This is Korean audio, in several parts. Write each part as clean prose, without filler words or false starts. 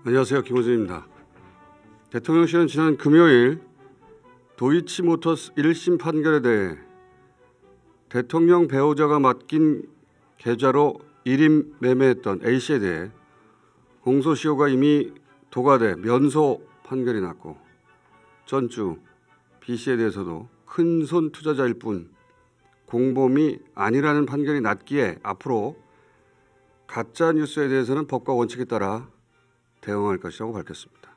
안녕하세요. 김호준입니다. 대통령실은 지난 금요일 도이치모터스 1심 판결에 대해 대통령 배우자가 맡긴 계좌로 일임 매매했던 A씨에 대해 공소시효가 이미 도과돼 면소 판결이 났고, 전주 B씨에 대해서도 큰손 투자자일 뿐 공범이 아니라는 판결이 났기에 앞으로 가짜 뉴스에 대해서는 법과 원칙에 따라 대응할 것이라고 밝혔습니다.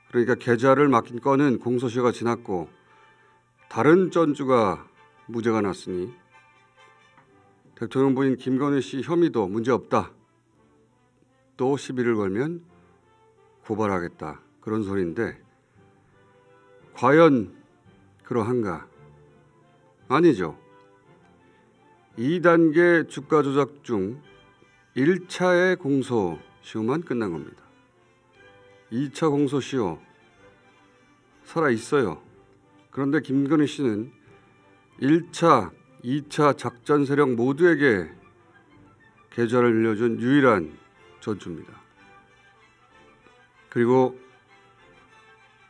그러니까 계좌를 맡긴 건은 공소시효가 지났고 다른 전주가 무죄가 났으니 대통령 부인 김건희 씨 혐의도 문제없다. 또 시비를 걸면 고발하겠다. 그런 소리인데 과연 그러한가? 아니죠. 2단계 주가 조작 중 1차의 공소시효만 끝난 겁니다. 2차 공소시효 살아있어요. 그런데 김건희 씨는 1차, 2차 작전 세력 모두에게 계좌를 빌려준 유일한 전주입니다. 그리고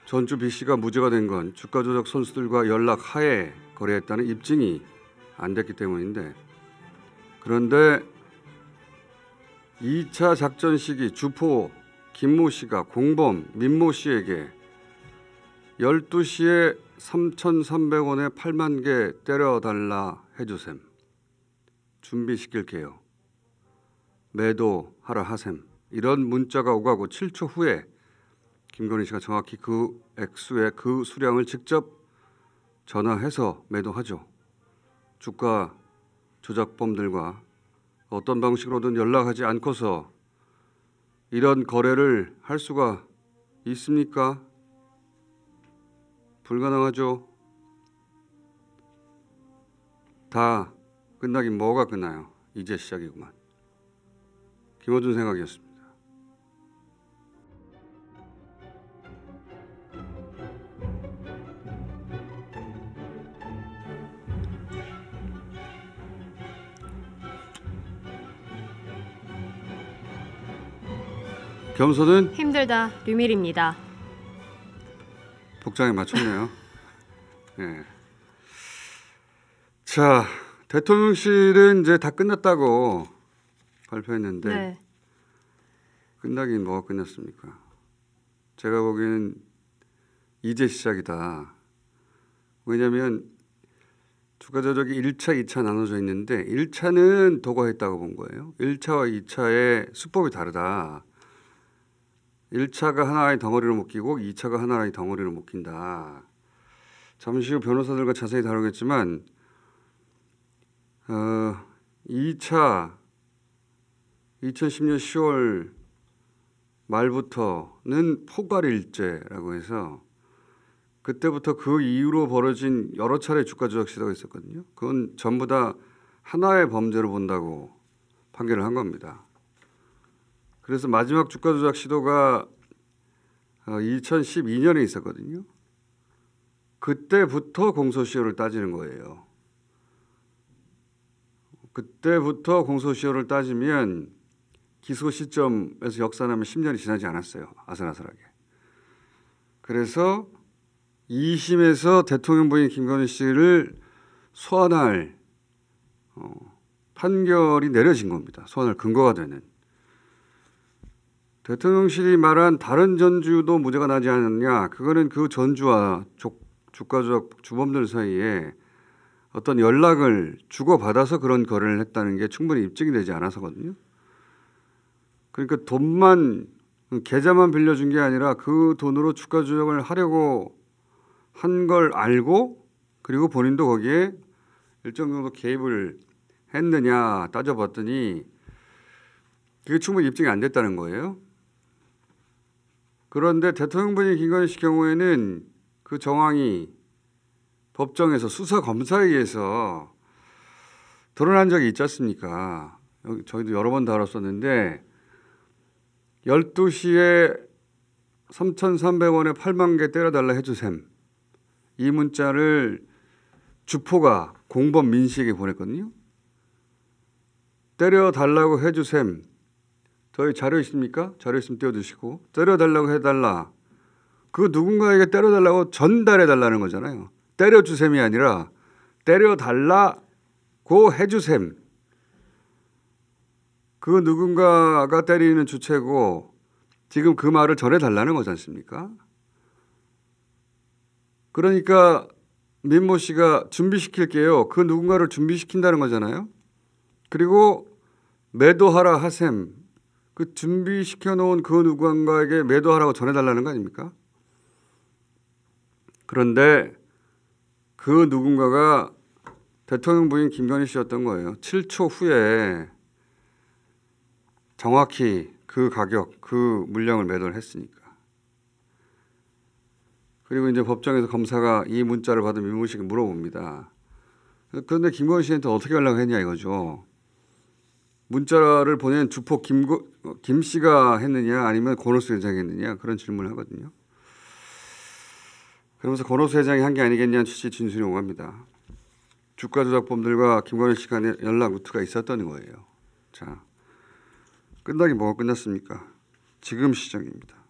전주 B씨가 무죄가 된 건 주가 조작 선수들과 연락 하에 거래했다는 입증이 안 됐기 때문인데, 그런데 2차 작전 시기 주포 김모 씨가 공범 민모 씨에게 12시에 3,300원에 8만 개 때려달라 해주셈, 준비시킬게요, 매도하라 하셈, 이런 문자가 오가고 7초 후에 김건희 씨가 정확히 그 액수의 그 수량을 직접 전화해서 매도하죠. 주가 조작범들과 어떤 방식으로든 연락하지 않고서 이런 거래를 할 수가 있습니까? 불가능하죠. 다 끝나긴 뭐가 끝나요. 이제 시작이구만. 김호준 생각이었습니다. 겸손은 힘들다 류밀입니다. 복장에 맞췄네요. 네. 자, 대통령실은 이제 다 끝났다고 발표했는데 네. 끝나긴 뭐가 끝났습니까? 제가 보기에는 이제 시작이다. 왜냐하면 주가 조작이 1차, 2차 나눠져 있는데 1차는 도과했다고 본 거예요. 1차와 2차의 수법이 다르다. 1차가 하나의 덩어리로 묶이고 2차가 하나의 덩어리로 묶인다. 잠시 후 변호사들과 자세히 다루겠지만 2차 2010년 10월 말부터는 포괄일제라고 해서 그때부터 그 이후로 벌어진 여러 차례 주가 조작 시도가 있었거든요. 그건 전부 다 하나의 범죄로 본다고 판결을 한 겁니다. 그래서 마지막 주가 조작 시도가 2012년에 있었거든요. 그때부터 공소시효를 따지는 거예요. 그때부터 공소시효를 따지면 기소 시점에서 역산하면 10년이 지나지 않았어요. 아슬아슬하게. 그래서 2심에서 대통령 부인 김건희 씨를 소환할 판결이 내려진 겁니다. 소환할 근거가 되는. 대통령실이 말한 다른 전주도 무죄가 나지 않았냐, 그거는 그 전주와 주가 조작 주범들 사이에 어떤 연락을 주고받아서 그런 거래를 했다는 게 충분히 입증이 되지 않아서거든요. 그러니까 돈만, 계좌만 빌려준 게 아니라 그 돈으로 주가 조작을 하려고 한 걸 알고, 그리고 본인도 거기에 일정 정도 개입을 했느냐 따져봤더니 그게 충분히 입증이 안 됐다는 거예요. 그런데 대통령 부인 김건희 씨 경우에는 그 정황이 법정에서 수사 검사에 의해서 드러난 적이 있지 않습니까? 여기 저희도 여러 번 다뤘었는데 12시에 3,300원에 8만 개 때려달라 해주셈, 이 문자를 주포가 공범 민 씨에게 보냈거든요. 때려달라고 해주셈, 저희 자료 있습니까? 자료 있으면 띄워주시고 때려달라고 해달라. 그 누군가에게 때려달라고 전달해달라는 거잖아요. 때려주셈이 아니라 때려달라고 해주셈. 그 누군가가 때리는 주체고 지금 그 말을 전해달라는 거지 않습니까? 그러니까 민모 씨가 준비시킬게요. 그 누군가를 준비시킨다는 거잖아요. 그리고 매도하라 하셈. 그 준비시켜 놓은 그 누군가에게 매도하라고 전해달라는 거 아닙니까? 그런데 그 누군가가 대통령 부인 김건희 씨였던 거예요. 7초 후에 정확히 그 가격, 그 물량을 매도를 했으니까. 그리고 이제 법정에서 검사가 이 문자를 받은 민모 씨에게 물어봅니다. 그런데 김건희 씨한테 어떻게 연락했냐 이거죠. 문자를 보낸 주포 김 씨가 했느냐 아니면 권오수 회장이 했느냐 그런 질문을 하거든요. 그러면서 권오수 회장이 한 게 아니겠냐는 취지의 진술이 오갑니다. 주가 조작범들과 김건희 씨 간에 연락 루트가 있었던 거예요. 자, 끝나긴 뭐가 끝났습니까? 지금 시작입니다.